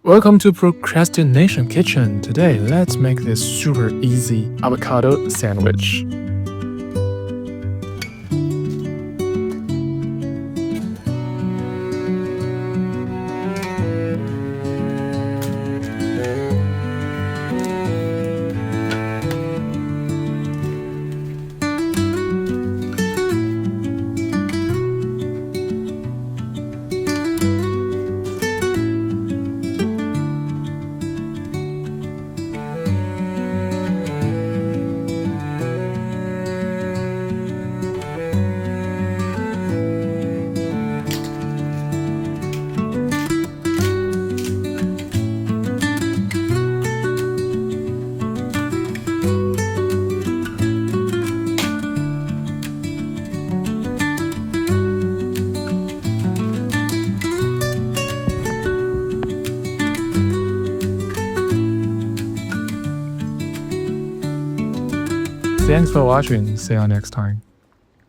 Welcome to Procrastination Kitchen. Today, let's make this super easy avocado sandwich. Thanks for watching. See you next time.